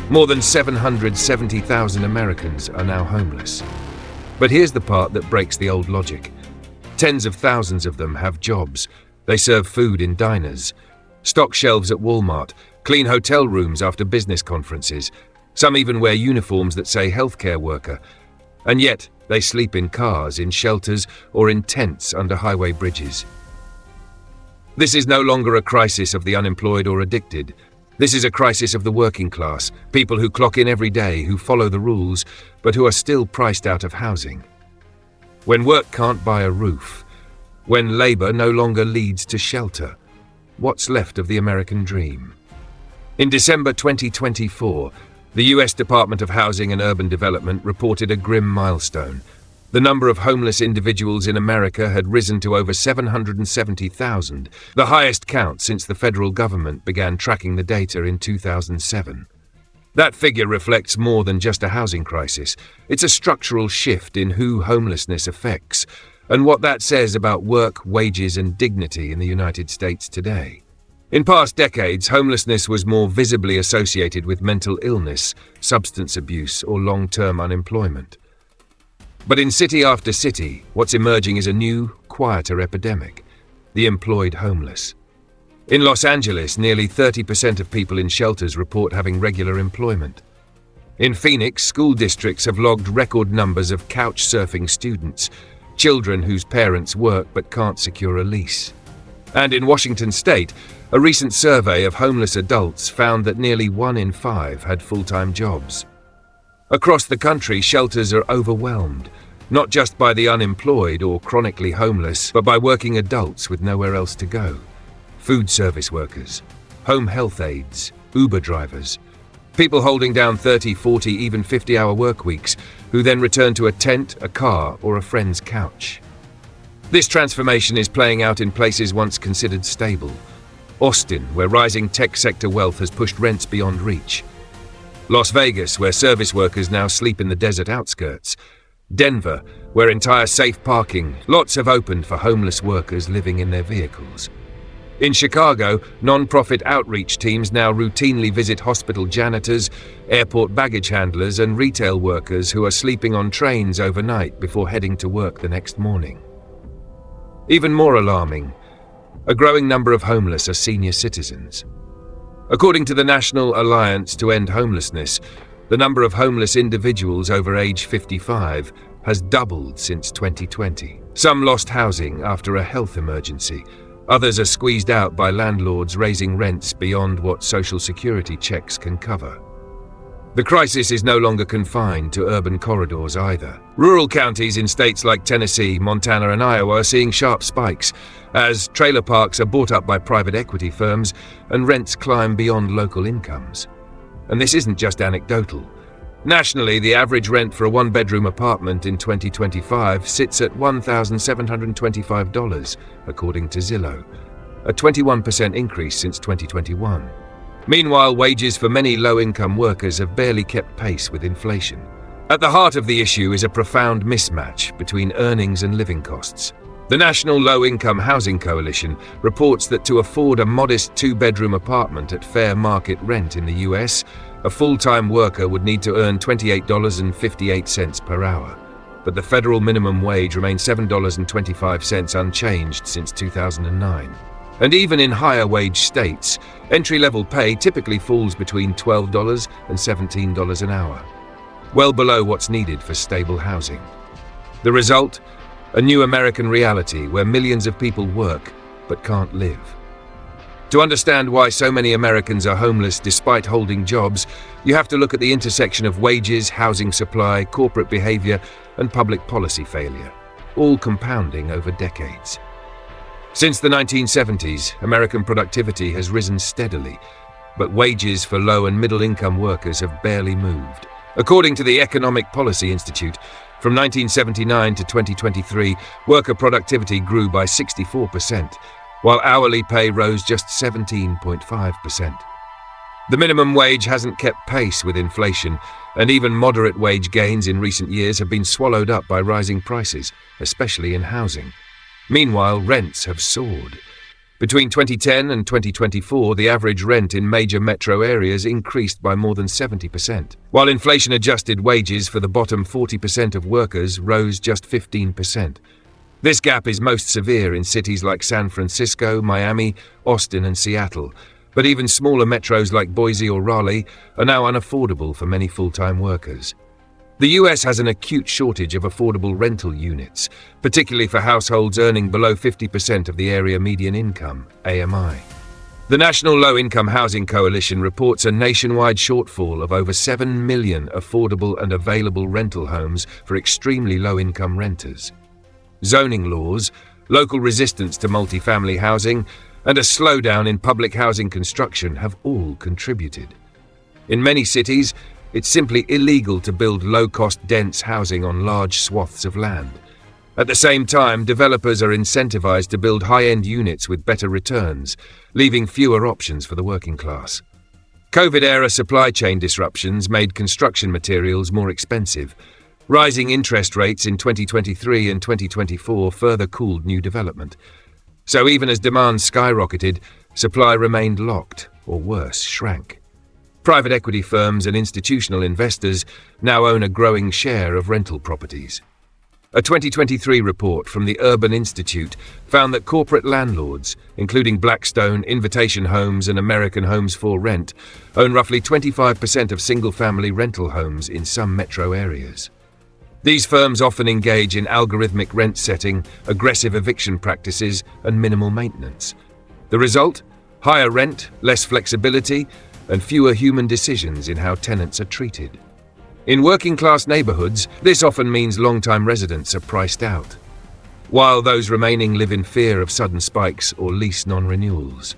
More than 770,000 Americans are now homeless. But here's the part that breaks the old logic. Tens of thousands of them have jobs. They serve food in diners, stock shelves at Walmart, clean hotel rooms after business conferences. Some even wear uniforms that say healthcare worker. And yet, they sleep in cars, in shelters, or in tents under highway bridges. This is no longer a crisis of the unemployed or addicted. This is a crisis of the working class, people who clock in every day, who follow the rules, but who are still priced out of housing. When work can't buy a roof, when labor no longer leads to shelter, what's left of the American dream? In December 2024, the US Department of Housing and Urban Development reported a grim milestone. The number of homeless individuals in America had risen to over 770,000, the highest count since the federal government began tracking the data in 2007. That figure reflects more than just a housing crisis. It's a structural shift in who homelessness affects, and what that says about work, wages, and dignity in the United States today. In past decades, homelessness was more visibly associated with mental illness, substance abuse, or long-term unemployment. But in city after city, what's emerging is a new, quieter epidemic: the employed homeless. In Los Angeles, nearly 30% of people in shelters report having regular employment. In Phoenix, school districts have logged record numbers of couch-surfing students, children whose parents work but can't secure a lease. And in Washington state, a recent survey of homeless adults found that nearly 1 in 5 had full-time jobs. Across the country, shelters are overwhelmed, not just by the unemployed or chronically homeless, but by working adults with nowhere else to go. Food service workers, home health aides, Uber drivers, people holding down 30, 40, even 50-hour work weeks, who then return to a tent, a car, or a friend's couch. This transformation is playing out in places once considered stable. Austin, where rising tech sector wealth has pushed rents beyond reach. Las Vegas, where service workers now sleep in the desert outskirts. Denver, where entire safe parking lots have opened for homeless workers living in their vehicles. In Chicago, non-profit outreach teams now routinely visit hospital janitors, airport baggage handlers, and retail workers who are sleeping on trains overnight before heading to work the next morning. Even more alarming, a growing number of homeless are senior citizens. According to the National Alliance to End Homelessness, the number of homeless individuals over age 55 has doubled since 2020. Some lost housing after a health emergency. Others are squeezed out by landlords raising rents beyond what Social Security checks can cover. The crisis is no longer confined to urban corridors either. Rural counties in states like Tennessee, Montana, and Iowa are seeing sharp spikes as trailer parks are bought up by private equity firms and rents climb beyond local incomes. And this isn't just anecdotal. Nationally, the average rent for a one-bedroom apartment in 2025 sits at $1,725, according to Zillow, a 21% increase since 2021. Meanwhile, wages for many low-income workers have barely kept pace with inflation. At the heart of the issue is a profound mismatch between earnings and living costs. The National Low-Income Housing Coalition reports that to afford a modest two-bedroom apartment at fair market rent in the US, a full-time worker would need to earn $28.58 per hour. But the federal minimum wage remains $7.25 unchanged since 2009. And even in higher-wage states, entry-level pay typically falls between $12 and $17 an hour, well below what's needed for stable housing. The result? A new American reality where millions of people work but can't live. To understand why so many Americans are homeless despite holding jobs, you have to look at the intersection of wages, housing supply, corporate behavior, and public policy failure, all compounding over decades. Since the 1970s, American productivity has risen steadily, but wages for low and middle-income workers have barely moved. According to the Economic Policy Institute, from 1979 to 2023, worker productivity grew by 64%, while hourly pay rose just 17.5%. The minimum wage hasn't kept pace with inflation, and even moderate wage gains in recent years have been swallowed up by rising prices, especially in housing. Meanwhile, rents have soared. Between 2010 and 2024, the average rent in major metro areas increased by more than 70%, while inflation-adjusted wages for the bottom 40% of workers rose just 15%. This gap is most severe in cities like San Francisco, Miami, Austin, and Seattle, but even smaller metros like Boise or Raleigh are now unaffordable for many full-time workers. The US has an acute shortage of affordable rental units, particularly for households earning below 50% of the area median income, AMI. The National Low-Income Housing Coalition reports a nationwide shortfall of over 7 million affordable and available rental homes for extremely low-income renters. Zoning laws, local resistance to multifamily housing, and a slowdown in public housing construction have all contributed. In many cities, it's simply illegal to build low-cost, dense housing on large swaths of land. At the same time, developers are incentivized to build high-end units with better returns, leaving fewer options for the working class. COVID-era supply chain disruptions made construction materials more expensive. Rising interest rates in 2023 and 2024 further cooled new development. So even as demand skyrocketed, supply remained locked, or worse, shrank. Private equity firms and institutional investors now own a growing share of rental properties. A 2023 report from the Urban Institute found that corporate landlords, including Blackstone, Invitation Homes, and American Homes for Rent, own roughly 25% of single-family rental homes in some metro areas. These firms often engage in algorithmic rent setting, aggressive eviction practices, and minimal maintenance. The result? Higher rent, less flexibility, and fewer human decisions in how tenants are treated. In working-class neighborhoods, this often means long-time residents are priced out, while those remaining live in fear of sudden spikes or lease non-renewals.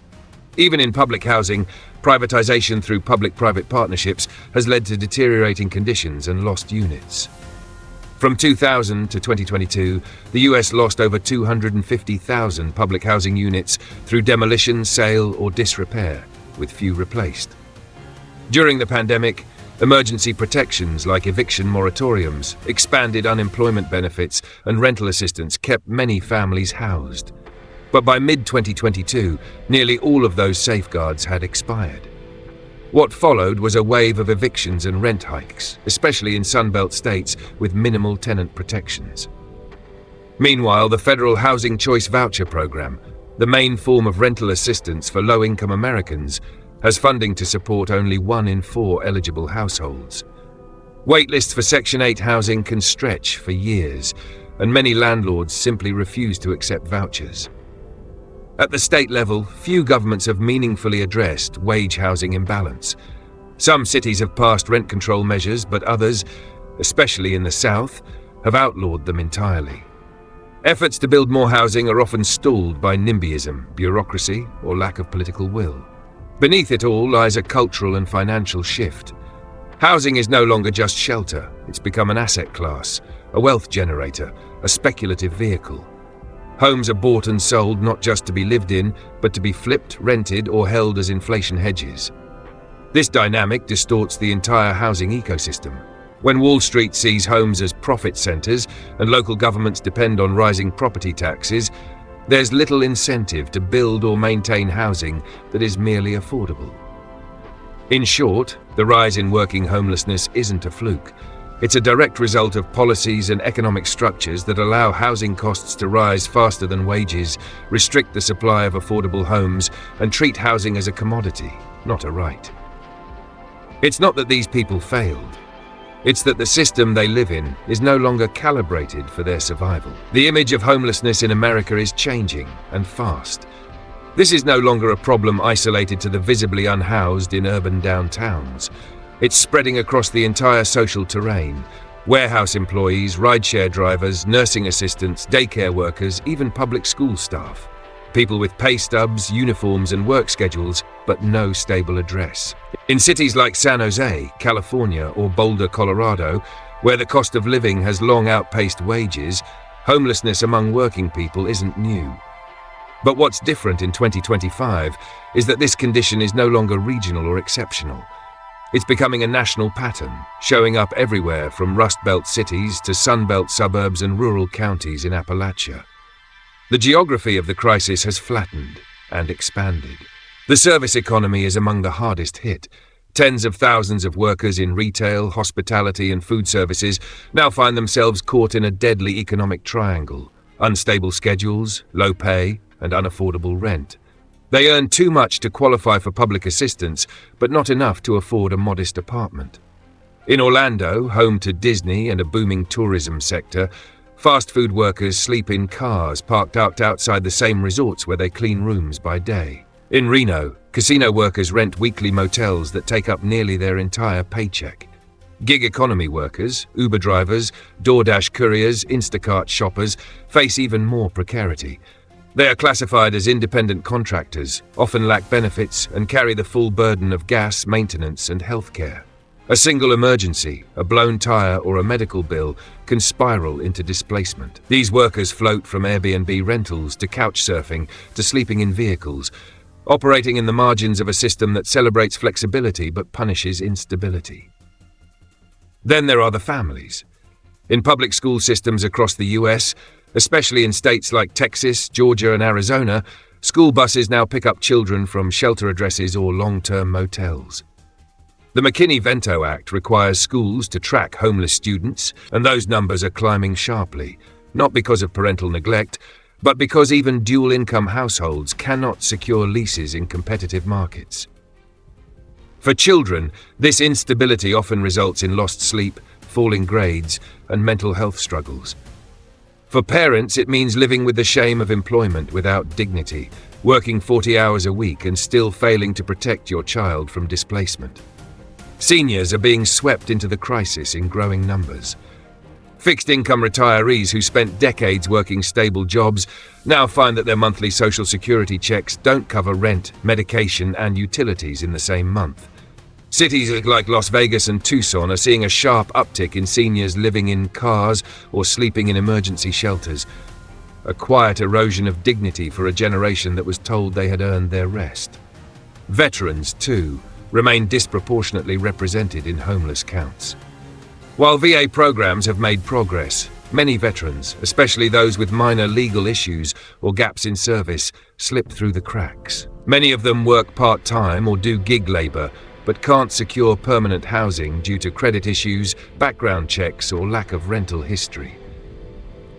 Even in public housing, privatization through public-private partnerships has led to deteriorating conditions and lost units. From 2000 to 2022, the US lost over 250,000 public housing units through demolition, sale, or disrepair, with few replaced. During the pandemic, emergency protections like eviction moratoriums, expanded unemployment benefits, and rental assistance kept many families housed. But by mid-2022, nearly all of those safeguards had expired. What followed was a wave of evictions and rent hikes, especially in Sunbelt states with minimal tenant protections. Meanwhile, the Federal Housing Choice Voucher Program, the main form of rental assistance for low-income Americans, has funding to support only 1 in 4 eligible households. Waitlists for Section 8 housing can stretch for years, and many landlords simply refuse to accept vouchers. At the state level, few governments have meaningfully addressed wage housing imbalance. Some cities have passed rent control measures, but others, especially in the South, have outlawed them entirely. Efforts to build more housing are often stalled by NIMBYism, bureaucracy, or lack of political will. Beneath it all lies a cultural and financial shift. Housing is no longer just shelter, it's become an asset class, a wealth generator, a speculative vehicle. Homes are bought and sold not just to be lived in, but to be flipped, rented, or held as inflation hedges. This dynamic distorts the entire housing ecosystem. When Wall Street sees homes as profit centers and local governments depend on rising property taxes, there's little incentive to build or maintain housing that is merely affordable. In short, the rise in working homelessness isn't a fluke. It's a direct result of policies and economic structures that allow housing costs to rise faster than wages, restrict the supply of affordable homes, and treat housing as a commodity, not a right. It's not that these people failed. It's that the system they live in is no longer calibrated for their survival. The image of homelessness in America is changing, and fast. This is no longer a problem isolated to the visibly unhoused in urban downtowns. It's spreading across the entire social terrain. Warehouse employees, rideshare drivers, nursing assistants, daycare workers, even public school staff. People with pay stubs, uniforms, and work schedules, but no stable address. In cities like San Jose, California, or Boulder, Colorado, where the cost of living has long outpaced wages, homelessness among working people isn't new. But what's different in 2025 is that this condition is no longer regional or exceptional. It's becoming a national pattern, showing up everywhere from Rust Belt cities to Sun Belt suburbs and rural counties in Appalachia. The geography of the crisis has flattened, and expanded. The service economy is among the hardest hit. Tens of thousands of workers in retail, hospitality, and food services now find themselves caught in a deadly economic triangle: unstable schedules, low pay, and unaffordable rent. They earn too much to qualify for public assistance, but not enough to afford a modest apartment. In Orlando, home to Disney and a booming tourism sector, fast food workers sleep in cars parked out outside the same resorts where they clean rooms by day. In Reno, casino workers rent weekly motels that take up nearly their entire paycheck. Gig economy workers, Uber drivers, DoorDash couriers, Instacart shoppers face even more precarity. They are classified as independent contractors, often lack benefits, and carry the full burden of gas, maintenance, and healthcare. A single emergency, a blown tire, or a medical bill can spiral into displacement. These workers float from Airbnb rentals to couch surfing to sleeping in vehicles, operating in the margins of a system that celebrates flexibility but punishes instability. Then there are the families. In public school systems across the US, especially in states like Texas, Georgia, and Arizona, school buses now pick up children from shelter addresses or long-term motels. The McKinney-Vento Act requires schools to track homeless students, and those numbers are climbing sharply, not because of parental neglect, but because even dual-income households cannot secure leases in competitive markets. For children, this instability often results in lost sleep, falling grades, and mental health struggles. For parents, it means living with the shame of employment without dignity, working 40 hours a week and still failing to protect your child from displacement. Seniors are being swept into the crisis in growing numbers. Fixed-income retirees who spent decades working stable jobs now find that their monthly Social Security checks don't cover rent, medication, and utilities in the same month. Cities like Las Vegas and Tucson are seeing a sharp uptick in seniors living in cars or sleeping in emergency shelters, a quiet erosion of dignity for a generation that was told they had earned their rest. Veterans, too, remain disproportionately represented in homeless counts. While VA programs have made progress, many veterans, especially those with minor legal issues or gaps in service, slip through the cracks. Many of them work part-time or do gig labor, but can't secure permanent housing due to credit issues, background checks, or lack of rental history.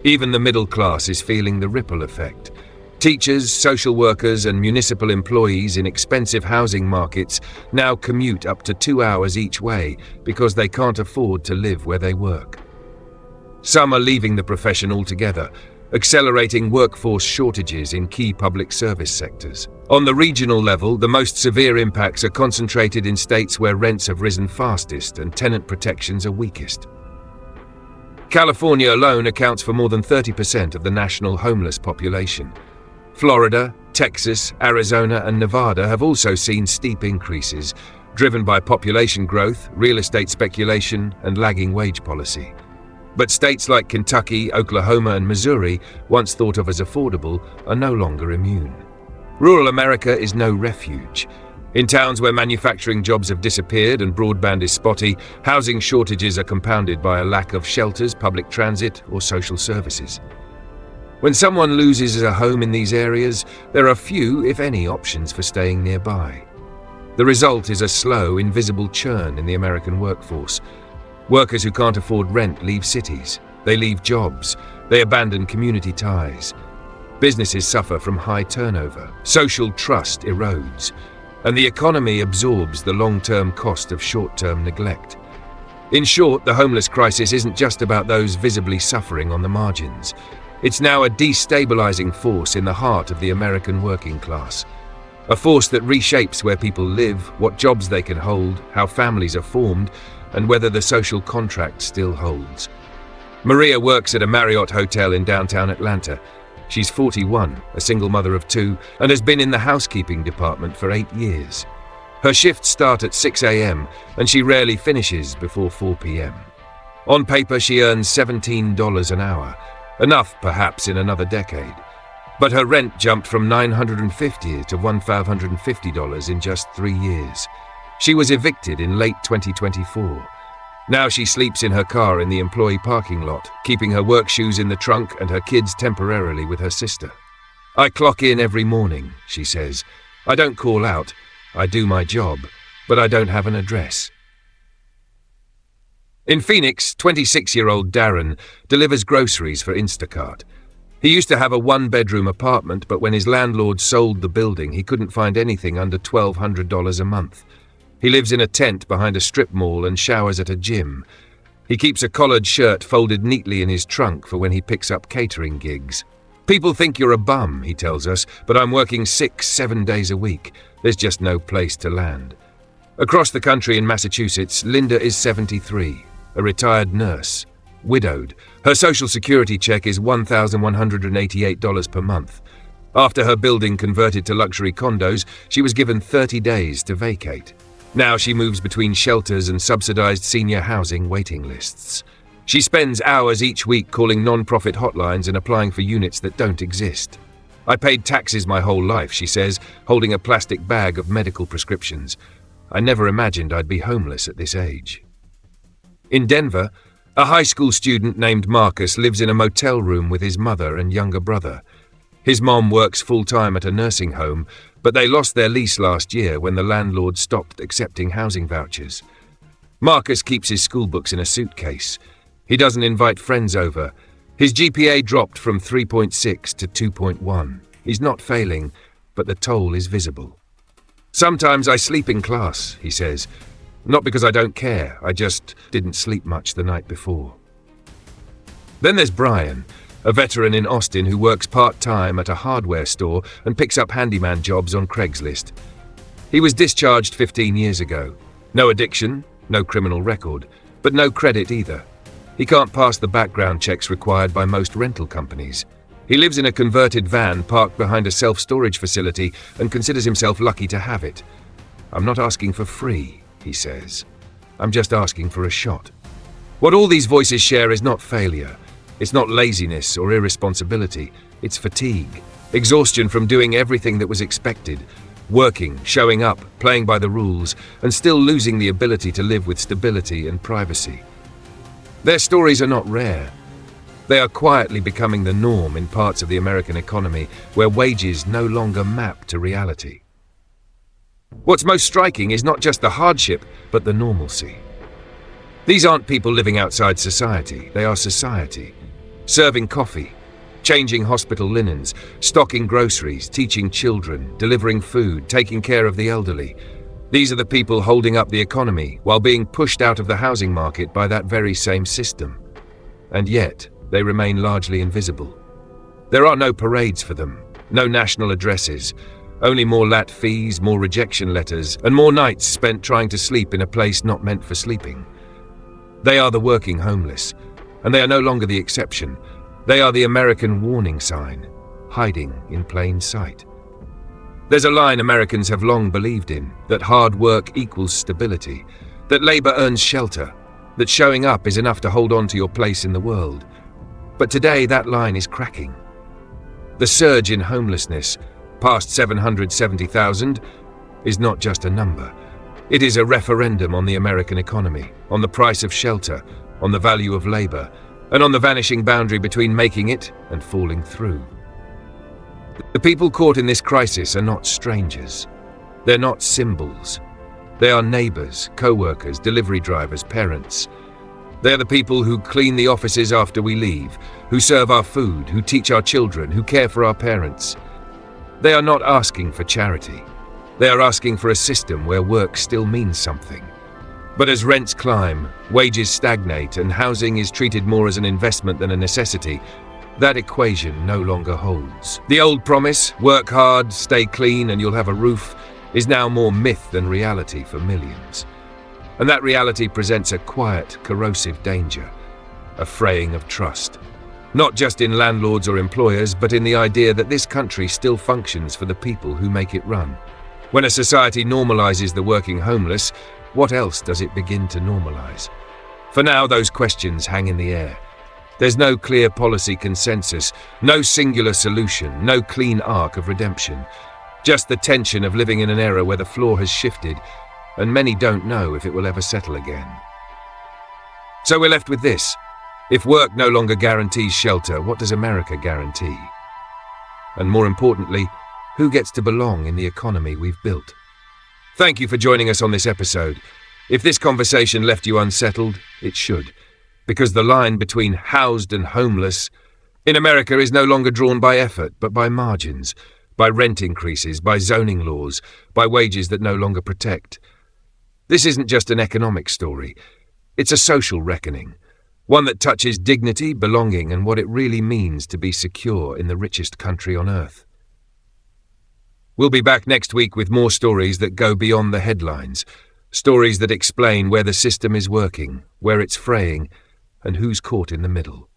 Even the middle class is feeling the ripple effect. Teachers, social workers, and municipal employees in expensive housing markets now commute up to 2 hours each way because they can't afford to live where they work. Some are leaving the profession altogether, accelerating workforce shortages in key public service sectors. On the regional level, the most severe impacts are concentrated in states where rents have risen fastest and tenant protections are weakest. California alone accounts for more than 30% of the national homeless population. Florida, Texas, Arizona, and Nevada have also seen steep increases, driven by population growth, real estate speculation, and lagging wage policy. But states like Kentucky, Oklahoma, and Missouri, once thought of as affordable, are no longer immune. Rural America is no refuge. In towns where manufacturing jobs have disappeared and broadband is spotty, housing shortages are compounded by a lack of shelters, public transit, or social services. When someone loses a home in these areas, there are few, if any, options for staying nearby. The result is a slow, invisible churn in the American workforce. Workers who can't afford rent leave cities. They leave jobs. They abandon community ties. Businesses suffer from high turnover. Social trust erodes. And the economy absorbs the long-term cost of short-term neglect. In short, the homeless crisis isn't just about those visibly suffering on the margins. It's now a destabilizing force in the heart of the American working class. A force that reshapes where people live, what jobs they can hold, how families are formed, and whether the social contract still holds. Maria works at a Marriott hotel in downtown Atlanta. She's 41, a single mother of 2, and has been in the housekeeping department for 8 years. Her shifts start at 6 a.m. and she rarely finishes before 4 p.m. On paper, she earns $17 an hour, enough perhaps in another decade. But her rent jumped from $950 to $1,550 in just 3 years. She was evicted in late 2024. Now she sleeps in her car in the employee parking lot, keeping her work shoes in the trunk and her kids temporarily with her sister. I clock in every morning, she says. I don't call out. I do my job, but I don't have an address. In Phoenix, 26-year-old Darren delivers groceries for Instacart. He used to have a one-bedroom apartment, but when his landlord sold the building, he couldn't find anything under $1,200 a month. He lives in a tent behind a strip mall and showers at a gym. He keeps a collared shirt folded neatly in his trunk for when he picks up catering gigs. People think you're a bum, he tells us, but I'm working 6-7 days a week. There's just no place to land. Across the country in Massachusetts, Linda is 73, a retired nurse, widowed. Her Social Security check is $1,188 per month. After her building converted to luxury condos, she was given 30 days to vacate. Now she moves between shelters and subsidized senior housing waiting lists. She spends hours each week calling non-profit hotlines and applying for units that don't exist. I paid taxes my whole life, she says, holding a plastic bag of medical prescriptions. I never imagined I'd be homeless at this age. In Denver, a high school student named Marcus lives in a motel room with his mother and younger brother. His mom works full-time at a nursing home, but they lost their lease last year when the landlord stopped accepting housing vouchers. Marcus keeps his school books in a suitcase. He doesn't invite friends over. His GPA dropped from 3.6 to 2.1. He's not failing, but the toll is visible. Sometimes I sleep in class, he says. Not because I don't care, I just didn't sleep much the night before. Then there's Brian, a veteran in Austin who works part-time at a hardware store and picks up handyman jobs on Craigslist. He was discharged 15 years ago. No addiction, no criminal record, but no credit either. He can't pass the background checks required by most rental companies. He lives in a converted van parked behind a self-storage facility and considers himself lucky to have it. I'm not asking for free, he says. I'm just asking for a shot. What all these voices share is not failure. It's not laziness or irresponsibility. It's fatigue, exhaustion from doing everything that was expected, working, showing up, playing by the rules, and still losing the ability to live with stability and privacy. Their stories are not rare. They are quietly becoming the norm in parts of the American economy where wages no longer map to reality. What's most striking is not just the hardship, but the normalcy. These aren't people living outside society, they are society. Serving coffee, changing hospital linens, stocking groceries, teaching children, delivering food, taking care of the elderly. These are the people holding up the economy while being pushed out of the housing market by that very same system. And yet, they remain largely invisible. There are no parades for them, no national addresses, only more lat fees, more rejection letters, and more nights spent trying to sleep in a place not meant for sleeping. They are the working homeless, and they are no longer the exception. They are the American warning sign, hiding in plain sight. There's a line Americans have long believed in, that hard work equals stability, that labor earns shelter, that showing up is enough to hold on to your place in the world. But today that line is cracking. The surge in homelessness, past 770,000, is not just a number. It is a referendum on the American economy, on the price of shelter, on the value of labor, and on the vanishing boundary between making it and falling through. The people caught in this crisis are not strangers. They're not symbols. They are neighbors, co-workers, delivery drivers, parents. They're the people who clean the offices after we leave, who serve our food, who teach our children, who care for our parents. They are not asking for charity. They are asking for a system where work still means something. But as rents climb, wages stagnate, and housing is treated more as an investment than a necessity, that equation no longer holds. The old promise, work hard, stay clean, and you'll have a roof, is now more myth than reality for millions. And that reality presents a quiet, corrosive danger, a fraying of trust. Not just in landlords or employers, but in the idea that this country still functions for the people who make it run. When a society normalizes the working homeless, what else does it begin to normalize? For now, those questions hang in the air. There's no clear policy consensus, no singular solution, no clean arc of redemption. Just the tension of living in an era where the floor has shifted, and many don't know if it will ever settle again. So we're left with this. If work no longer guarantees shelter, what does America guarantee? And more importantly, who gets to belong in the economy we've built? Thank you for joining us on this episode. If this conversation left you unsettled, it should, because the line between housed and homeless in America is no longer drawn by effort, but by margins, by rent increases, by zoning laws, by wages that no longer protect. This isn't just an economic story. It's a social reckoning, one that touches dignity, belonging, and what it really means to be secure in the richest country on earth. We'll be back next week with more stories that go beyond the headlines, stories that explain where the system is working, where it's fraying, and who's caught in the middle.